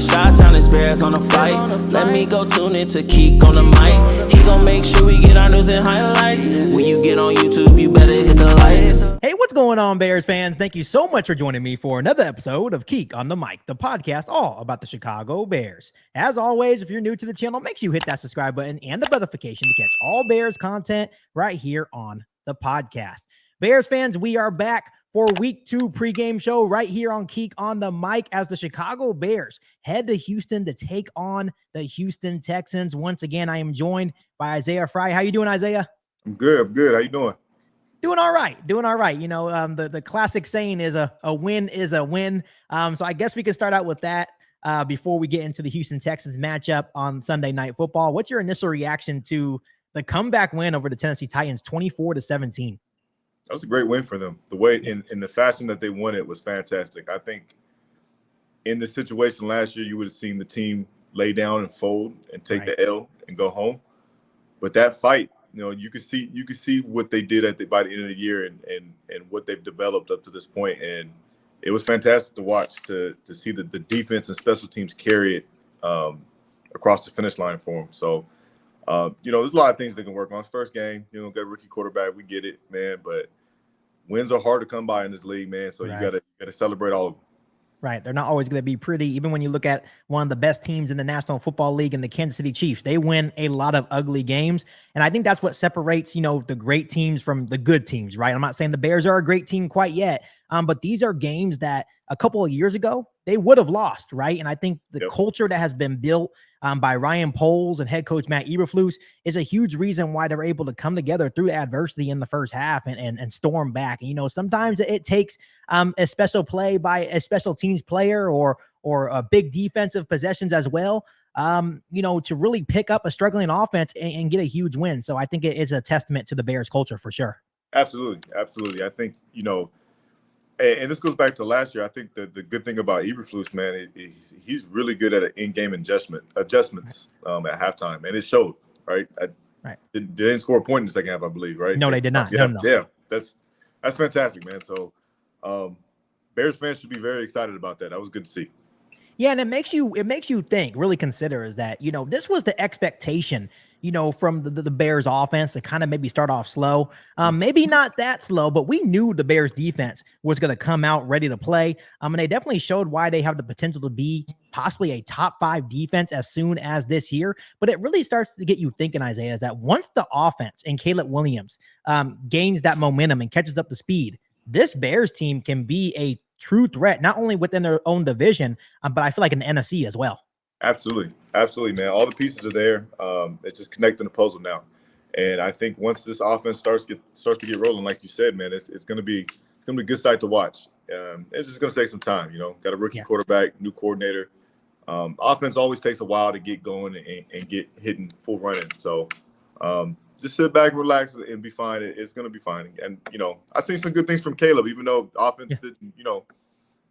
it's Chi-Town, it's Bears on the flight. Let me go tune in to Keek on the mic. He gon' make sure we get our news and highlights. When you get on YouTube, you better hit the likes. Hey, what's going on, Bears fans? Thank you so much for joining me for another episode of Keek on the Mic, the podcast all about the Chicago Bears. As always, if you're new to the channel, make sure you hit that subscribe button and the notification to catch all Bears content right here on the podcast. Bears fans, we are back for week 2 pregame show right here on Keek on the Mic as the Chicago Bears head to Houston to take on the Houston Texans. Once again, I am joined by Isaiah Frey. How you doing, Isaiah? I'm good. How you doing? Doing all right. You know, the classic saying is a win is a win. So I guess we can start out with that before we get into the Houston Texans matchup on Sunday Night Football. What's your initial reaction to the comeback win over the Tennessee Titans, 24-17? That was a great win for them. The way in the fashion that they won it was fantastic. I think in the situation last year, you would have seen the team lay down and fold and take the L and go home. But that fight, you know, you could see what they did by the end of the year and what they've developed up to this point. And it was fantastic to watch, to see the defense and special teams carry it across the finish line for them. So, you know, there's a lot of things they can work on. First game, you know, got a rookie quarterback. We get it, man. But wins are hard to come by in this league, man. So you gotta celebrate all of them. Right. They're not always going to be pretty. Even when you look at one of the best teams in the National Football League and the Kansas City Chiefs, they win a lot of ugly games. And I think that's what separates, you know, the great teams from the good teams, right? I'm not saying the Bears are a great team quite yet, but these are games that a couple of years ago, they would have lost, right? And I think the culture that has been built by Ryan Poles and head coach Matt Eberflus is a huge reason why they're able to come together through adversity in the first half and storm back. And, you know, sometimes it takes a special play by a special teams player or a big defensive possessions as well, you know, to really pick up a struggling offense and get a huge win. So I think it is a testament to the Bears culture for sure. Absolutely. I think, you know, and this goes back to last year. I think the good thing about Eberflus, man, he's really good at in-game adjustments at halftime, and it showed. Right, They didn't score a point in the second half, I believe. Right? No, they did not. Yeah, no. Yeah, that's fantastic, man. So, Bears fans should be very excited about that. That was good to see. Yeah, and it makes you think, really consider is that, you know, this was the expectation, you know, from the Bears offense to kind of maybe start off slow. Maybe not that slow, but we knew the Bears defense was going to come out ready to play. And they definitely showed why they have the potential to be possibly a top 5 defense as soon as this year. But it really starts to get you thinking, Isaiah, is that once the offense and Caleb Williams gains that momentum and catches up to speed, this Bears team can be a true threat, not only within their own division, but I feel like in the NFC as well. Absolutely, man. All the pieces are there. It's just connecting the puzzle now, and I think once this offense starts to get rolling, like you said, man, it's gonna be a good sight to watch. It's just gonna take some time, you know. Got a rookie quarterback, new coordinator. Offense always takes a while to get going and get hitting full running. So just sit back, relax, and be fine. It's gonna be fine. And you know, I seen some good things from Caleb, even though offense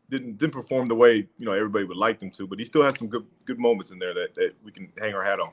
didn't perform the way, you know, everybody would like them to, but he still has some good moments in there that we can hang our hat on.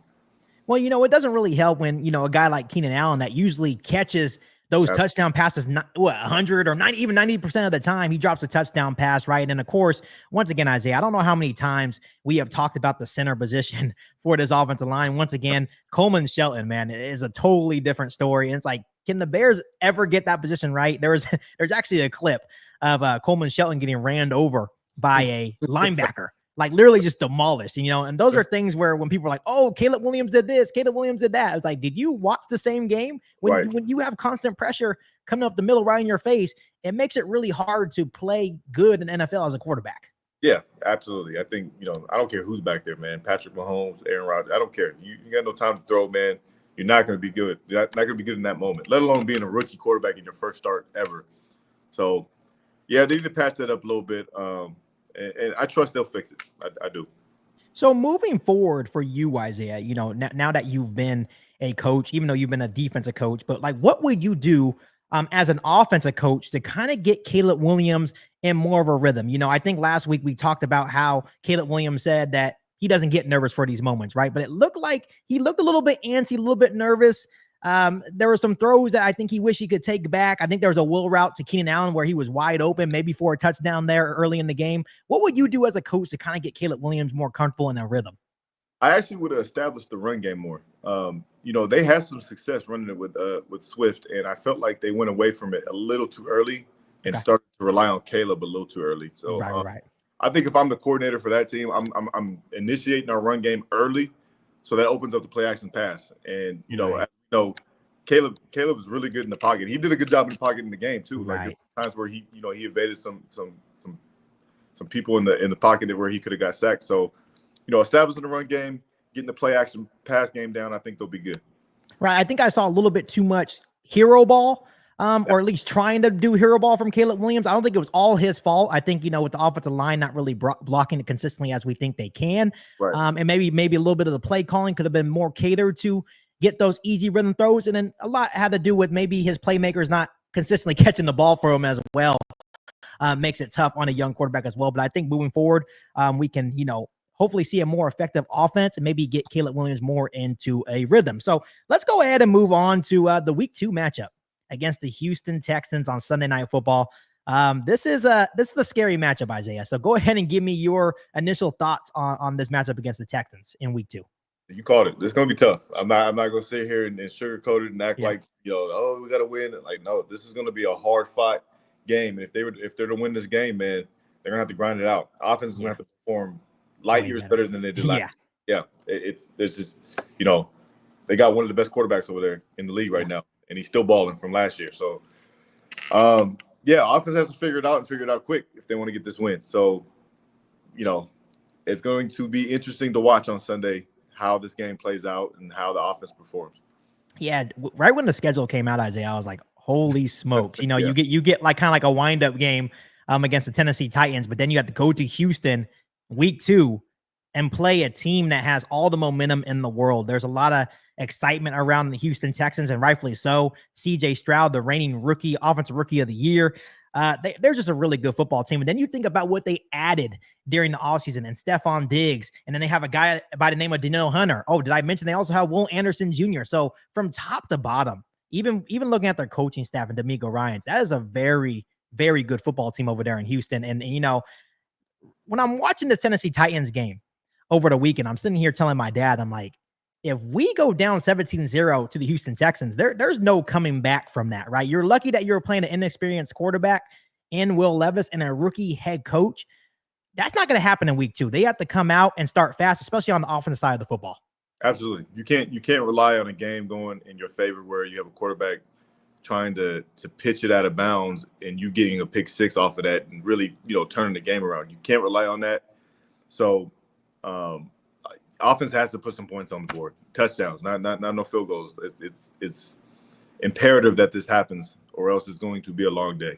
Well, you know, it doesn't really help when, you know, a guy like Keenan Allen that usually catches those touchdown passes, 100 or 90, even 90% of the time, he drops a touchdown pass, right? And of course, once again, Isaiah, I don't know how many times we have talked about the center position for this offensive line. Once again, Coleman Shelton, man, it is a totally different story. And it's like, can the Bears ever get that position right? There's actually a clip of Coleman Shelton getting ran over by a linebacker, like literally just demolished, you know. And those are things where when people are like, oh, Caleb Williams did this, Caleb Williams did that. It's like, did you watch the same game? When you have constant pressure coming up the middle right in your face, it makes it really hard to play good in NFL as a quarterback. Yeah, absolutely. I think, you know, I don't care who's back there, man. Patrick Mahomes, Aaron Rodgers, I don't care. You got no time to throw, man. You're not going to be good. You're not going to be good in that moment, let alone being a rookie quarterback in your first start ever. So, yeah, they need to patch that up a little bit. And I trust they'll fix it. I do. So moving forward for you, Isaiah, you know, now that you've been a coach, even though you've been a defensive coach, but like, what would you do as an offensive coach to kind of get Caleb Williams in more of a rhythm? You know, I think last week we talked about how Caleb Williams said that he doesn't get nervous for these moments, right? But it looked like he looked a little bit antsy, a little bit nervous There were some throws that I think he wished he could take back. I think there was a wheel route to Keenan Allen where he was wide open, maybe for a touchdown there early in the game. What would you do as a coach to kind of get Caleb Williams more comfortable in a rhythm? I actually would have established the run game more. They had some success running it with Swift, and I felt like they went away from it a little too early and started to rely on Caleb a little too early. So Right. I think if I'm the coordinator for that team, I'm initiating our run game early, so that opens up the play action pass. And Caleb is really good in the pocket. He did a good job in the pocket in the game too. Right. Like times where he evaded some people in the pocket where he could have got sacked. So establishing the run game, getting the play action pass game down, I think they'll be good. Right. I think I saw a little bit too much hero ball, or at least trying to do hero ball from Caleb Williams. I don't think it was all his fault. I think, with the offensive line not really blocking it consistently as we think they can. Right. And maybe a little bit of the play calling could have been more catered to get those easy rhythm throws. And then a lot had to do with maybe his playmakers not consistently catching the ball for him as well. Makes it tough on a young quarterback as well. But I think moving forward, we can, hopefully see a more effective offense and maybe get Caleb Williams more into a rhythm. So let's go ahead and move on to the week 2 matchup against the Houston Texans on Sunday Night Football. This is a scary matchup, Isaiah. So go ahead and give me your initial thoughts on this matchup against the Texans in week 2. You called it. It's going to be tough. I'm not going to sit here and sugarcoat it and act like, we got to win. Like, no, this is going to be a hard fought game. And if they're to win this game, man, they're going to have to grind it out. Offense is going to have to perform light years better than they did last year. There's just, they got one of the best quarterbacks over there in the league right now, and he's still balling from last year. So, offense has to figure it out and figure it out quick if they want to get this win. So, it's going to be interesting to watch on Sunday how this game plays out and how the offense performs. Yeah, right when the schedule came out, Isaiah, I was like, holy smokes. You get like kind of like a wind-up game against the Tennessee Titans, but then you have to go to Houston week 2 and play a team that has all the momentum in the world. There's a lot of excitement around the Houston Texans, and rightfully so. CJ Stroud, the reigning offensive rookie of the year. They're just a really good football team. And then you think about what they added during the offseason and Stephon Diggs. And then they have a guy by the name of Danielle Hunter. Oh, did I mention they also have Will Anderson Jr.? So from top to bottom, even looking at their coaching staff and D'Amico Ryans, that is a very, very good football team over there in Houston. And when I'm watching the Tennessee Titans game over the weekend, I'm sitting here telling my dad, I'm like, if we go down 17-0 to the Houston Texans, there's no coming back from that, right? You're lucky that you're playing an inexperienced quarterback in Will Levis and a rookie head coach. That's not going to happen in week 2. They have to come out and start fast, especially on the offensive side of the football. Absolutely. You can't rely on a game going in your favor where you have a quarterback trying to pitch it out of bounds and you getting a pick 6 off of that and really, turning the game around. You can't rely on that. So, offense has to put some points on the board, touchdowns, not no field goals. It's imperative that this happens, or else it's going to be a long day.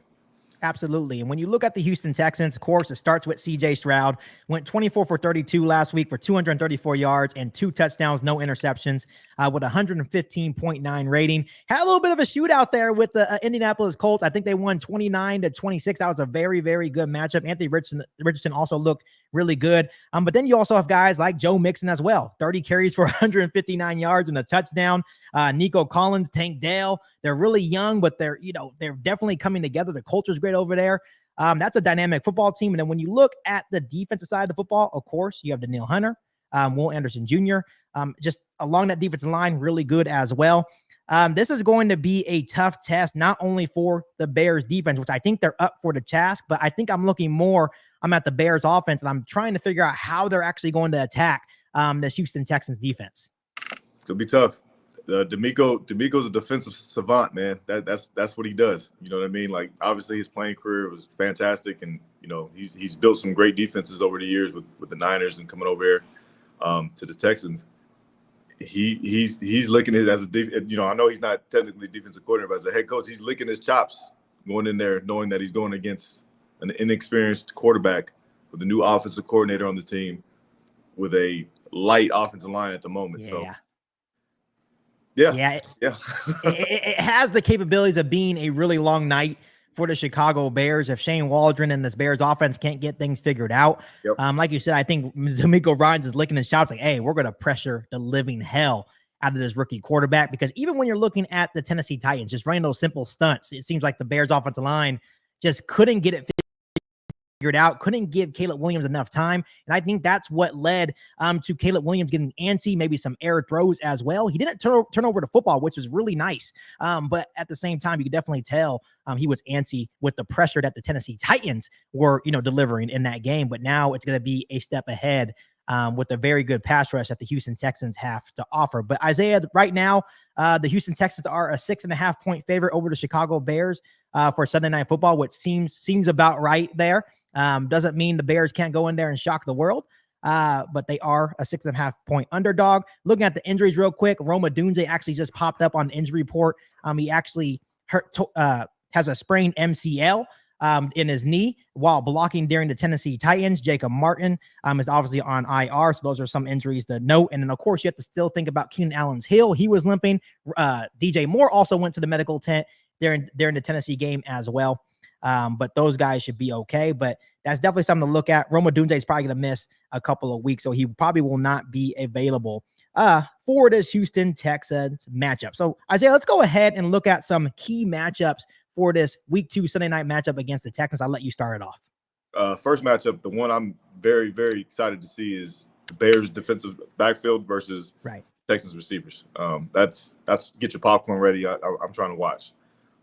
Absolutely. And when you look at the Houston Texans, of course, it starts with CJ Stroud. Went 24 for 32 last week for 234 yards and 2 touchdowns, no interceptions, with 115.9 rating. Had a little bit of a shootout there with the Indianapolis Colts. I think they won 29-26. That was a very, very good matchup. Anthony Richardson also looked really good. But then you also have guys like Joe Mixon as well. 30 carries for 159 yards and a touchdown. Nico Collins, Tank Dell. They're really young, but they're definitely coming together. The culture's great over there. That's a dynamic football team. And then when you look at the defensive side of the football, of course, you have Danielle Hunter, Will Anderson Jr., just along that defensive line, really good as well. This is going to be a tough test, not only for the Bears defense, which I think they're up for the task, but I think I'm at the Bears offense, and I'm trying to figure out how they're actually going to attack the Houston Texans defense. It's going to be tough. D'Amico's a defensive savant, man. That's what he does. You know what I mean? Like, obviously his playing career was fantastic, and he's built some great defenses over the years with the Niners and coming over here to the Texans. He's licking it as I know he's not technically defensive coordinator, but as a head coach, he's licking his chops going in there, knowing that he's going against an inexperienced quarterback with a new offensive coordinator on the team with a light offensive line at the moment. Yeah. So. It has the capabilities of being a really long night for the Chicago Bears if Shane Waldron and this Bears offense can't get things figured out. Yep. Like you said, I think D'Amico Ryans is licking his chops like, hey, we're going to pressure the living hell out of this rookie quarterback, because even when you're looking at the Tennessee Titans just running those simple stunts, it seems like the Bears offensive line just couldn't get it figured out, couldn't give Caleb Williams enough time. And I think that's what led to Caleb Williams getting antsy, maybe some error throws as well. He didn't turn over the football, which was really nice. But at the same time, you could definitely tell he was antsy with the pressure that the Tennessee Titans were, delivering in that game. But now it's going to be a step ahead with a very good pass rush that the Houston Texans have to offer. But Isaiah, right now, the Houston Texans are a 6.5-point favorite over the Chicago Bears for Sunday Night Football, which seems about right there. Doesn't mean the Bears can't go in there and shock the world, but they are a 6.5-point underdog. Looking at the injuries real quick, Rome Odunze actually just popped up on the injury report. He actually has a sprained MCL in his knee while blocking during the Tennessee Titans. Jacob Martin is obviously on IR, so those are some injuries to note. And then, of course, you have to still think about Keenan Allen's heel. He was limping. DJ Moore also went to the medical tent during the Tennessee game as well. But those guys should be okay. But that's definitely something to look at. Rome Odunze is probably going to miss a couple of weeks, so he probably will not be available for this Houston Texans matchup. So, Isaiah, let's go ahead and look at some key matchups for this Week 2 Sunday night matchup against the Texans. I'll let you start it off. First matchup, the one I'm very, very excited to see is the Bears defensive backfield versus Texans receivers. That's get your popcorn ready. I'm trying to watch.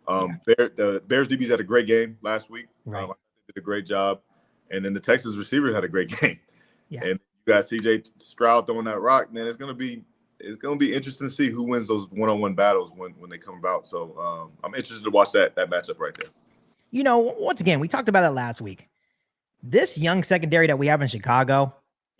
The Bears DBs had a great game last week. I think they did a great job. And then the Texans receivers had a great game. Yeah. And you got CJ Stroud throwing that rock, man. It's gonna be interesting to see who wins those one-on-one battles when they come about. So I'm interested to watch that matchup right there. Once again, we talked about it last week. This young secondary that we have in Chicago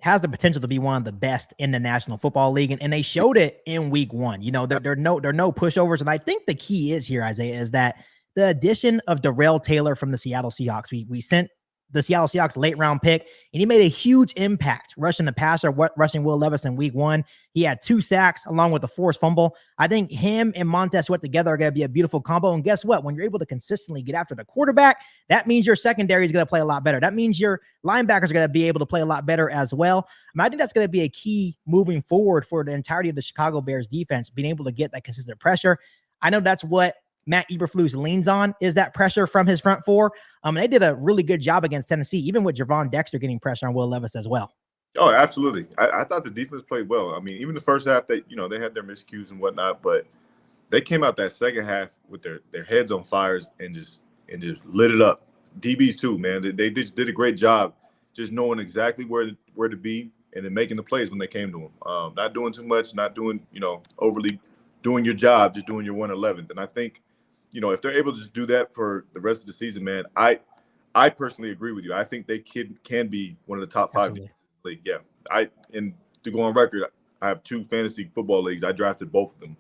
has the potential to be one of the best in the National Football League. And they showed it in week 1. There are no pushovers. And I think the key is here, Isaiah, is that the addition of Darrell Taylor from the Seattle Seahawks, we sent the Seattle Seahawks late round pick, and he made a huge impact rushing the passer, rushing Will Levis in week 1. He had 2 sacks along with a forced fumble. I think him and Montez Sweat together are going to be a beautiful combo. And guess what? When you're able to consistently get after the quarterback, that means your secondary is going to play a lot better. That means your linebackers are going to be able to play a lot better as well. I think that's going to be a key moving forward for the entirety of the Chicago Bears defense, being able to get that consistent pressure. I know that's what Matt Eberflus leans on, is that pressure from his front four. And they did a really good job against Tennessee, even with Javon Dexter getting pressure on Will Levis as well. Oh, absolutely. I thought the defense played well. I mean, even the first half, they had their miscues and whatnot, but they came out that second half with their heads on fires and just lit it up. DBs too, man. They did a great job just knowing exactly where to be and then making the plays when they came to them. Not doing too much, not doing, overly doing your job, just doing your 111th. And I think, if they're able to just do that for the rest of the season, man, I personally agree with you. I think they can be one of the top 5 in the league. Yeah. And to go on record, I have 2 fantasy football leagues. I drafted both of them.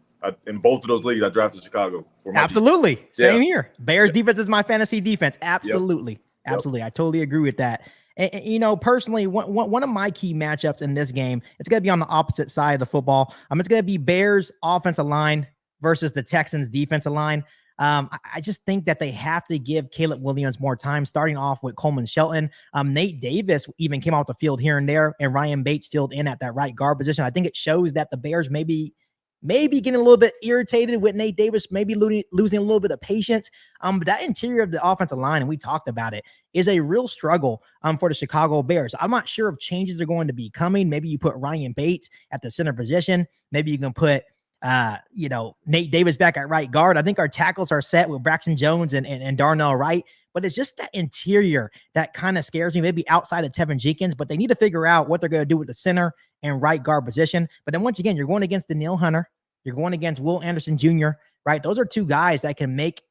In both of those leagues, I drafted Chicago. For my Absolutely. Defense. Same here. Bears defense is my fantasy defense. Absolutely. Yep. Absolutely. I totally agree with that. And, personally, one of my key matchups in this game, it's going to be on the opposite side of the football. It's going to be Bears offensive line versus the Texans defensive line. I just think that they have to give Caleb Williams more time, starting off with Coleman Shelton. Nate Davis even came out the field here and there, and Ryan Bates filled in at that right guard position. I think it shows that the Bears maybe getting a little bit irritated with Nate Davis, maybe losing a little bit of patience. But that interior of the offensive line, and we talked about it, is a real struggle for the Chicago Bears. I'm not sure if changes are going to be coming. Maybe you put Ryan Bates at the center position. Maybe you can put Nate Davis back at right guard. I think our tackles are set with Braxton Jones and Darnell Wright, but it's just that interior that kind of scares me, maybe outside of Tevin Jenkins, but they need to figure out what they're going to do with the center and right guard position. But then once again, you're going against Danielle Hunter. You're going against Will Anderson Jr., right? Those are 2 guys that can make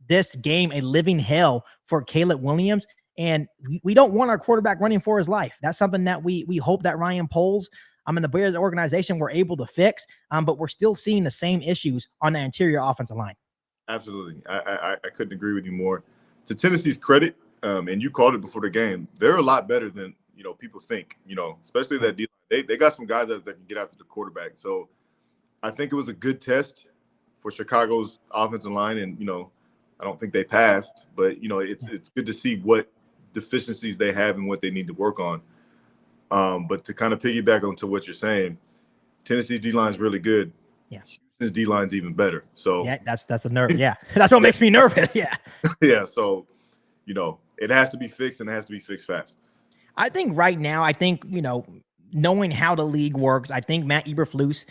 this game a living hell for Caleb Williams. And we don't want our quarterback running for his life. That's something that we hope that Ryan Poles in the Bears organization were able to fix, but we're still seeing the same issues on the interior offensive line. Absolutely. I couldn't agree with you more. To Tennessee's credit, and you called it before the game, they're a lot better than, people think, especially that D-line. They got some guys that can get after the quarterback. So I think it was a good test for Chicago's offensive line. And, I don't think they passed, but, it's good to see what deficiencies they have and what they need to work on. But to kind of piggyback onto what you're saying, Tennessee's D-line is really good. Yeah. Houston's D line's even better. So yeah, that's a nerve. Yeah, that's what makes me nervous. Yeah. yeah. So it has to be fixed, and it has to be fixed fast. I think right now, knowing how the league works, I think Matt Eberflus,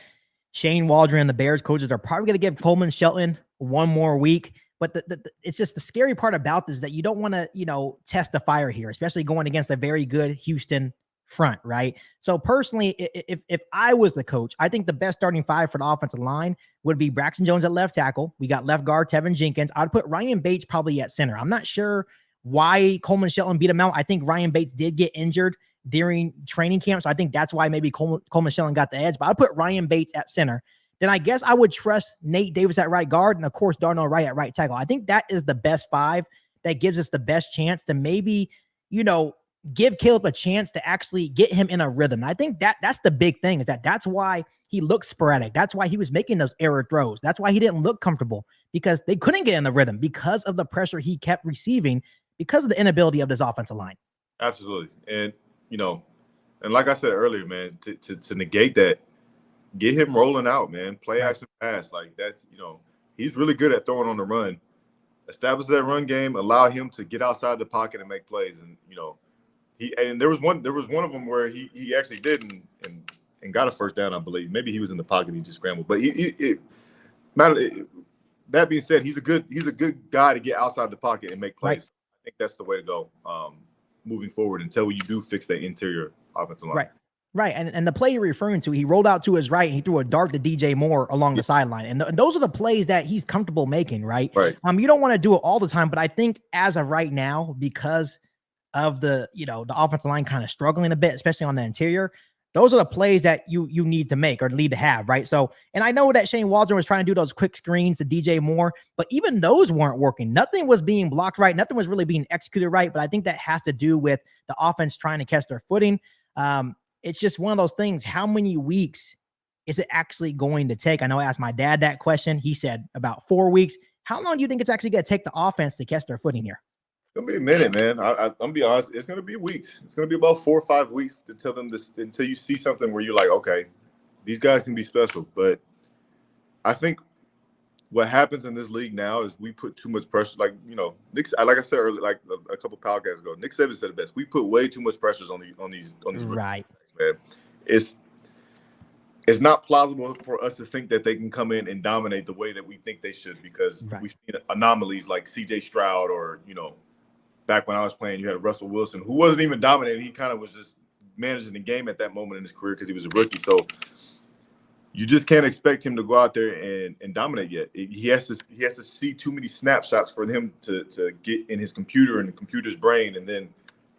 Shane Waldron, and the Bears coaches are probably going to give Coleman Shelton one more week. But it's just the scary part about this is that you don't want to, test the fire here, especially going against a very good Houston front, right? So personally, if I was the coach, I think the best starting five for the offensive line would be Braxton Jones at left tackle. We got left guard Tevin Jenkins. I'd put Ryan Bates probably at center. I'm not sure why Coleman Shelton beat him out. I think Ryan Bates did get injured during training camp, so I think that's why maybe Coleman Shelton got the edge. But I'd put Ryan Bates at center. Then I guess I would trust Nate Davis at right guard and, of course, Darnell Wright at right tackle. I think that is the best five that gives us the best chance to maybe, give Caleb a chance to actually get him in a rhythm. And I think that's the big thing, is that's why he looks sporadic. That's why he was making those error throws. That's why he didn't look comfortable, because they couldn't get in a rhythm because of the pressure he kept receiving because of the inability of this offensive line. Absolutely. And, and like I said earlier, man, to negate that, get him rolling out, man. Play action pass. Like that's, he's really good at throwing on the run. Establish that run game, allow him to get outside the pocket and make plays. And, there was one of them where he actually did and got a first down, I believe. Maybe he was in the pocket and he just scrambled. But that being said, he's a good guy to get outside the pocket and make plays. Right. I think that's the way to go moving forward until you do fix that interior offensive line. Right. And the play you're referring to, he rolled out to his right and he threw a dart to DJ Moore along the sideline. And those are the plays that he's comfortable making, right? Right. You don't want to do it all the time, but I think as of right now, because of the offensive line kind of struggling a bit, especially on the interior, those are the plays that you need to make or need to have, right? So, and I know that Shane Waldron was trying to do those quick screens to DJ Moore, but even those weren't working. Nothing was being blocked right. Nothing was really being executed right. But I think that has to do with the offense trying to catch their footing. It's just one of those things. How many weeks is it actually going to take? I know I asked my dad that question. He said about 4 weeks. How long do you think it's actually going to take the offense to catch their footing here? It's going to be a minute, man. I'm going to be honest. It's going to be weeks. It's going to be about 4 or 5 weeks to tell them this, until you see something where you're like, okay, these guys can be special. But I think what happens in this league now is we put too much pressure. Like, Nick, like I said earlier, like a couple podcasts ago, Nick Saban said it best. We put way too much pressures on these right. Man. It's not plausible for us to think that they can come in and dominate the way that we think they should, because we've seen anomalies like CJ Stroud, or back when I was playing, you had Russell Wilson, who wasn't even dominating. He kind of was just managing the game at that moment in his career because he was a rookie. So you just can't expect him to go out there and dominate yet. He has to see too many snapshots for him to get in his computer and the computer's brain, and then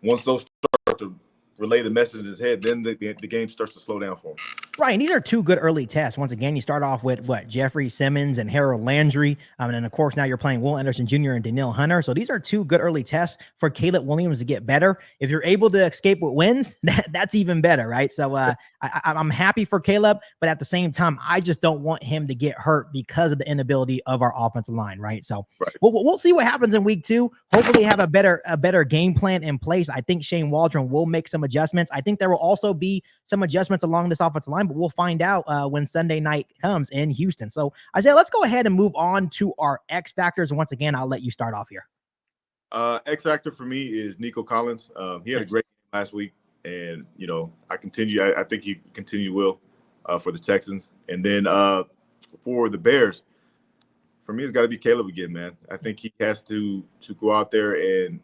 once those start to relay the message in his head, then the game starts to slow down for him. Right, and these are two good early tests. Once again, you start off with Jeffrey Simmons and Harold Landry, and then of course now you're playing Will Anderson Jr. and Danielle Hunter. So these are two good early tests for Caleb Williams to get better. If you're able to escape with wins, that's even better, right? So I'm happy for Caleb, but at the same time, I just don't want him to get hurt because of the inability of our offensive line, right? So we'll see what happens in week 2. Hopefully have a better game plan in place. I think Shane Waldron will make some adjustments. I think there will also be some adjustments along this offensive line, but we'll find out when Sunday night comes in Houston. So Isaiah, let's go ahead and move on to our X factors. And once again, I'll let you start off here. X factor for me is Nico Collins. He had a great game last week, and I think he will for the Texans. And then for the Bears, for me, it's got to be Caleb again, man. I think he has to go out there and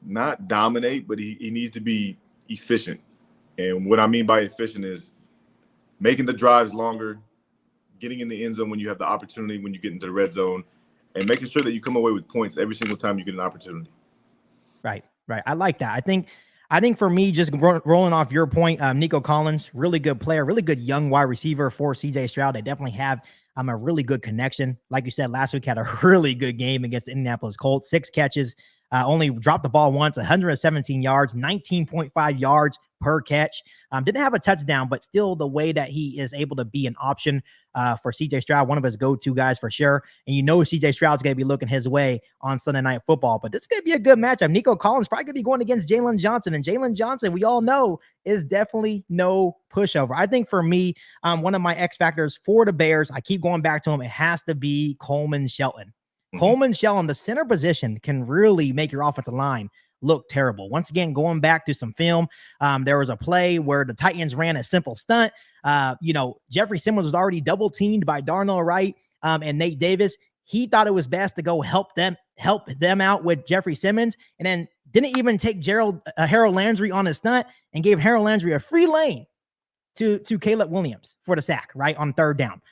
not dominate, but he needs to be efficient. And what I mean by efficient is making the drives longer, getting in the end zone when you have the opportunity, when you get into the red zone, and making sure that you come away with points every single time you get an opportunity. Right. I like that. I think for me, just rolling off your point, Nico Collins, really good player, really good young wide receiver for CJ Stroud. They definitely have a really good connection. Like you said, last week had a really good game against the Indianapolis Colts, 6 catches, only dropped the ball once, 117 yards, 19.5 yards per catch. Didn't have a touchdown, but still the way that he is able to be an option for CJ Stroud, one of his go-to guys for sure. And CJ Stroud's going to be looking his way on Sunday Night Football, but this is going to be a good matchup. Nico Collins probably going to be going against Jalen Johnson, and Jalen Johnson, we all know, is definitely no pushover. I think for me, one of my X factors for the Bears, I keep going back to him, it has to be Coleman Shelton. Mm-hmm. Coleman Shelton, the center position, can really make your offensive line look terrible. Once again, going back to some film, there was a play where the Titans ran a simple stunt. Jeffrey Simmons was already double teamed by Darnell Wright and Nate Davis. He thought it was best to go help them out with Jeffrey Simmons, and then didn't even take Harold Landry on his stunt and gave Harold Landry a free lane to Caleb Williams for the sack, right, on third down.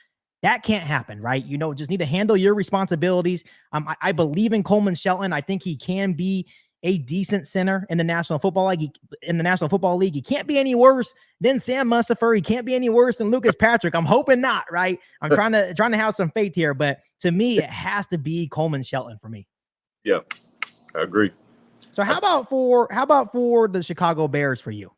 That can't happen, right? Just need to handle your responsibilities. I believe in Coleman Shelton. I think he can be a decent center in the National Football League. He can't be any worse than Sam Mustipher. He can't be any worse than Lucas Patrick. I'm hoping not, right? I'm trying to have some faith here, but to me, it has to be Coleman Shelton for me. Yeah, I agree. So how about for the Chicago Bears for you?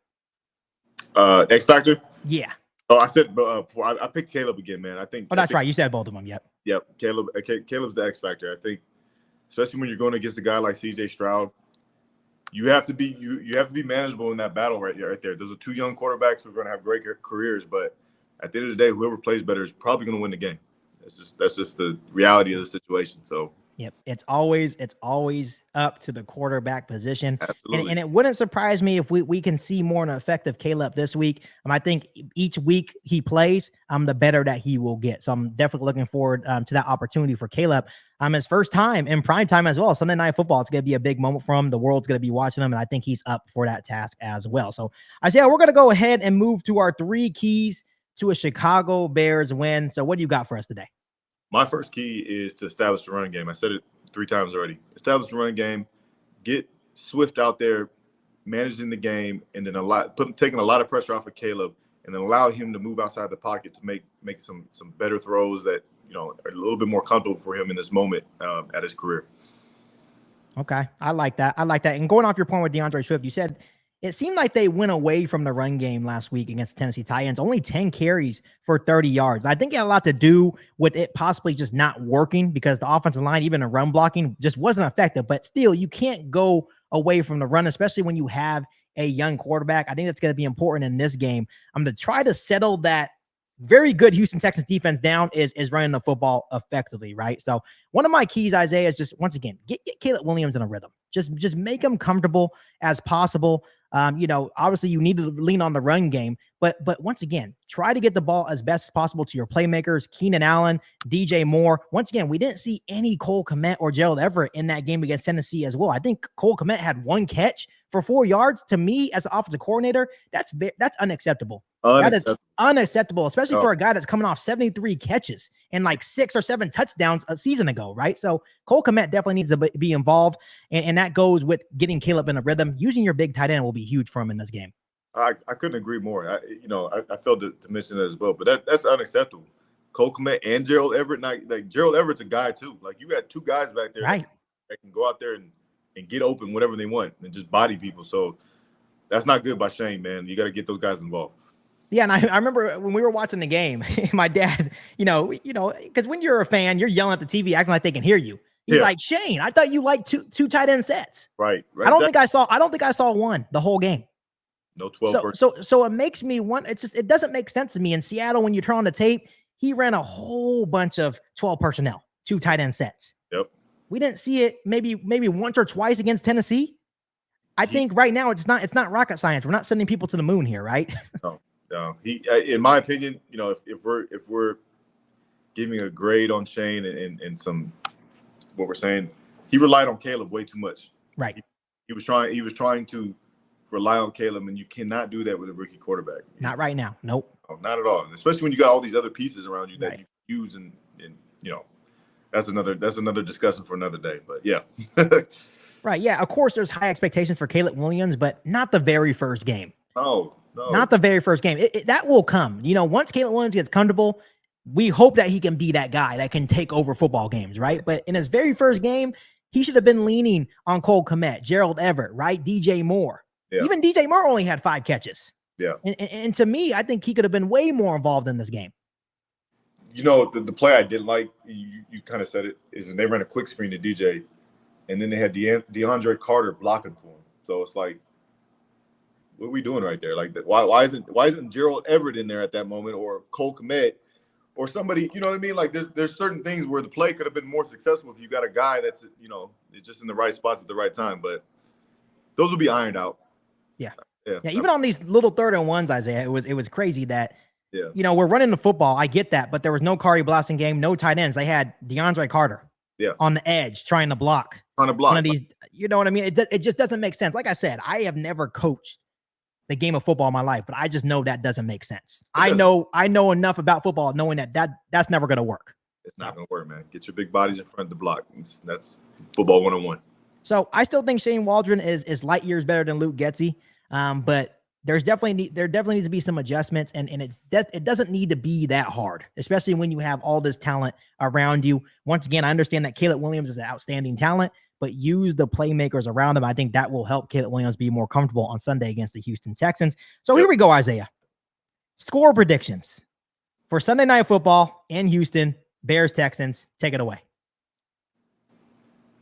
X factor? Yeah. Oh, I said I picked Caleb again, man. I think. Oh, that's right. You said both of them. Yep. Yep. Caleb's the X factor. I think, especially when you're going against a guy like CJ Stroud, you have to be manageable in that battle right there. Those are two young quarterbacks who are going to have great careers, but at the end of the day, whoever plays better is probably going to win the game. That's just the reality of the situation. So. Yep. It's always up to the quarterback position. Absolutely. And it wouldn't surprise me if we can see more an effective Caleb this week. I think each week he plays, the better that he will get. So I'm definitely looking forward to that opportunity for Caleb. His first time in prime time as well. Sunday Night Football. It's going to be a big moment for him. The world's going to be watching him, and I think he's up for that task as well. So Isaiah, we're going to go ahead and move to our 3 keys to a Chicago Bears win. So what do you got for us today? My first key is to establish the run game. I said it 3 times already. Establish the run game, get Swift out there, managing the game, and then taking a lot of pressure off of Caleb, and then allow him to move outside the pocket to make some better throws that are a little bit more comfortable for him in this moment at his career. Okay, I like that. And going off your point with DeAndre Swift, you said it seemed like they went away from the run game last week against Tennessee Titans, only 10 carries for 30 yards. I think it had a lot to do with it possibly just not working because the offensive line, even the run blocking, just wasn't effective. But still, you can't go away from the run, especially when you have a young quarterback. I think that's going to be important in this game. I'm going to try to settle that very good Houston Texans defense down is running the football effectively, right? So one of my keys, Isaiah, is just, once again, get Caleb Williams in a rhythm. Just make him comfortable as possible. Obviously you need to lean on the run game, but once again, try to get the ball as best as possible to your playmakers, Keenan Allen, DJ Moore. Once again, we didn't see any Cole Kmet or Gerald Everett in that game against Tennessee as well. I think Cole Kmet had 1 catch for 4 yards. To me, as an offensive coordinator, that's unacceptable. That is unacceptable, especially for a guy that's coming off 73 catches and like 6 or 7 touchdowns a season ago, right? So Cole Kmet definitely needs to be involved, and that goes with getting Caleb in a rhythm. Using your big tight end will be huge for him in this game. I couldn't agree more. I failed to mention that as well, but that's unacceptable. Cole Kmet and Gerald Everett, like Gerald Everett's a guy too. Like you got 2 guys back there right, that can go out there and get open whatever they want and just body people. So that's not good by Shane, man. You got to get those guys involved. Yeah, and I remember when we were watching the game, my dad, because when you're a fan, you're yelling at the TV, acting like they can hear you. He's like, Shane, I thought you liked two tight end sets. Right. I don't think I saw one the whole game. No 12. So it makes me want. It doesn't make sense to me. In Seattle, when you turn on the tape, he ran a whole bunch of 12 personnel, 2 tight end sets. Yep. We didn't see it maybe once or twice against Tennessee. I think right now it's not rocket science. We're not sending people to the moon here, right? No. He, in my opinion, if we're giving a grade on Shane and some what we're saying, he relied on Caleb way too much. Right. He was trying to rely on Caleb, and you cannot do that with a rookie quarterback. Not right now. Nope. No, not at all. Especially when you got all these other pieces around you that you use and that's another discussion for another day. But yeah. Right. Yeah. Of course, there's high expectations for Caleb Williams, but not the very first game. No. Not the very first game. That will come. Once Caleb Williams gets comfortable, we hope that he can be that guy that can take over football games, right? But in his very first game, He should have been leaning on Cole Kmet, Gerald Everett, right? DJ Moore. Yeah. Even DJ Moore only had 5 catches. Yeah. And to me, I think he could have been way more involved in this game. You know, the play I didn't like, you kind of said it, is they ran a quick screen to DJ, and then they had DeAndre Carter blocking for him. So it's like, what are we doing right there? Like, why isn't Gerald Everett in there at that moment, or Cole Kmet, or somebody? You know what I mean? Like, there's certain things where the play could have been more successful if you got a guy that's, you know, just in the right spots at the right time. But those will be ironed out. Yeah. Even on these little 3rd and 1s, Isaiah, it was crazy that, yeah, you know, we're running the football. I get that, but there was no Kari Blasting game, no tight ends. They had DeAndre Carter on the edge trying to block. One of these, you know what I mean? It just doesn't make sense. Like I said, I have never coached the game of football in my life, but I just know that doesn't make sense. I know enough about football knowing that's never going to work. It's not going to work, man. Get your big bodies in front of the block. That's football 101. So I still think Shane Waldron is light years better than Luke Getsy. But there definitely needs to be some adjustments, and it doesn't need to be that hard, especially when you have all this talent around you. Once again, I understand that Caleb Williams is an outstanding talent, but use the playmakers around him. I think that will help Caleb Williams be more comfortable on Sunday against the Houston Texans. So here we go, Isaiah. Score predictions for Sunday Night Football in Houston, Bears Texans. Take it away.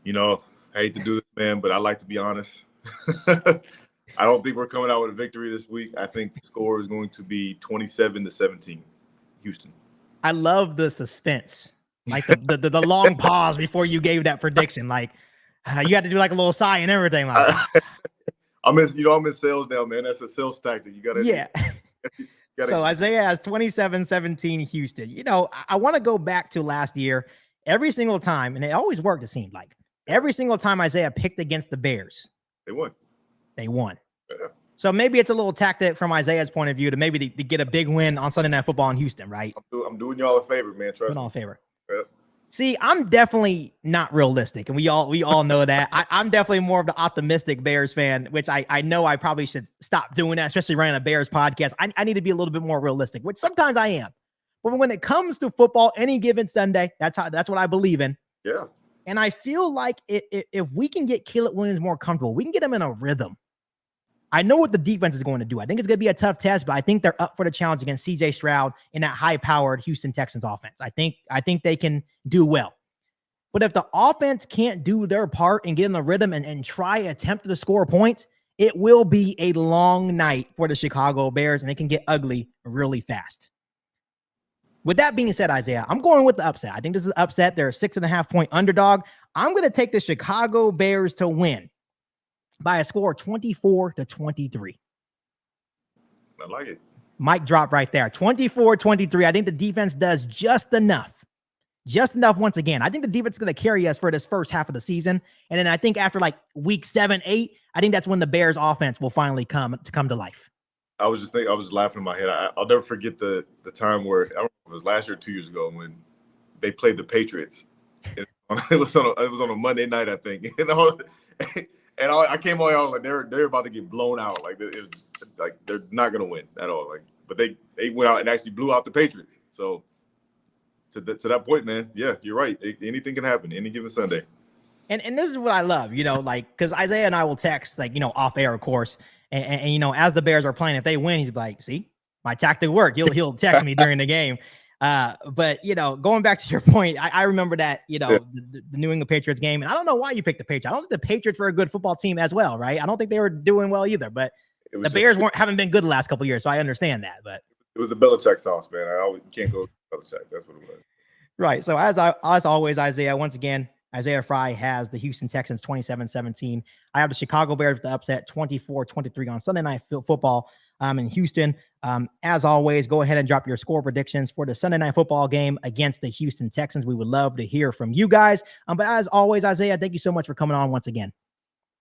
You know, I hate to do this, man, but I like to be honest. I don't think we're coming out with a victory this week. I think the score is going to be 27-17, Houston. I love the suspense, like the long pause before you gave that prediction. Like you had to do like a little sigh and everything. Like I'm in sales now, man. That's a sales tactic. You gotta. Yeah. So Isaiah has 27-17 Houston. You know, I want to go back to last year. Every single time, and it always worked. It seemed like every single time Isaiah picked against the Bears, they won. Yeah. So maybe it's a little tactic from Isaiah's point of view to get a big win on Sunday Night Football in Houston, right? I'm doing y'all a favor, man. Trust me. Doing all a favor. Yep. See, I'm definitely not realistic, and we all know that. I'm definitely more of the optimistic Bears fan, which I know I probably should stop doing that, especially running a Bears podcast. I need to be a little bit more realistic, which sometimes I am. But when it comes to football, any given Sunday, that's what I believe in. Yeah. And I feel like if we can get Caleb Williams more comfortable, we can get him in a rhythm. I know what the defense is going to do. I think it's going to be a tough test, but I think they're up for the challenge against CJ Stroud in that high-powered Houston Texans offense. I think they can do well. But if the offense can't do their part and get in the rhythm and attempt to score points, it will be a long night for the Chicago Bears, and it can get ugly really fast. With that being said, Isaiah, I'm going with the upset. I think this is an upset. They're a 6.5-point underdog. I'm going to take the Chicago Bears to win by a score of 24-23. I like it. Mic drop right there. 24-23. I think the defense does just enough. Just enough once again. I think the defense is going to carry us for this first half of the season. And then I think after like week 7, 8, I think that's when the Bears offense will finally come to life. I was laughing in my head. I'll never forget the time where, I don't know if it was last year or 2 years ago, when they played the Patriots. It was on a Monday night, I think. And I came on, I was like, they're about to get blown out. Like, it was like they're not gonna win at all. Like, but they went out and actually blew out the Patriots. So to that point, man, yeah, you're right. Anything can happen any given Sunday. And this is what I love, you know, like, because Isaiah and I will text, like, you know, off air, of course, and you know, as the Bears are playing, if they win, he's like, see, my tactic worked. He'll text me during the game. But you know, going back to your point, I remember that, you know, the New England Patriots game, and I don't know why you picked the Patriots. I don't think the Patriots were a good football team as well, right? I don't think they were doing well either, but the Bears haven't been good the last couple of years, so I understand that. But it was the Belichick sauce, man. Can't go with Belichick. That's what it was. Right. So as always, Isaiah, once again, Isaiah Frey has the Houston Texans 27-17. I have the Chicago Bears with the upset 24-23 on Sunday Night Football in Houston. As always, go ahead and drop your score predictions for the Sunday Night Football game against the Houston Texans. We would love to hear from you guys. But as always, Isaiah, thank you so much for coming on once again.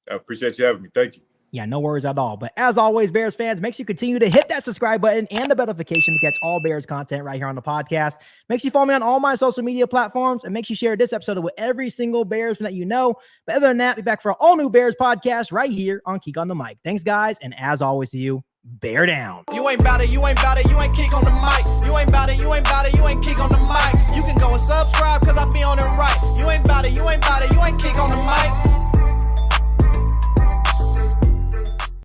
I appreciate you having me. Thank you. Yeah, no worries at all. But as always, Bears fans, make sure you continue to hit that subscribe button and the notification to catch all Bears content right here on the podcast. Make sure you follow me on all my social media platforms, and make sure you share this episode with every single Bears fan that you know. But other than that, be back for an all-new Bears podcast right here on Keek on the Mic. Thanks, guys, and as always to you, bear down. You ain't bout it, you ain't bout it, you ain't Keek on the mic. You ain't bout it, you ain't bout it, you ain't Keek on the mic. You can go and subscribe, cause I be on it right. You ain't bout it, you ain't ain't bout it, you ain't kick on the mic.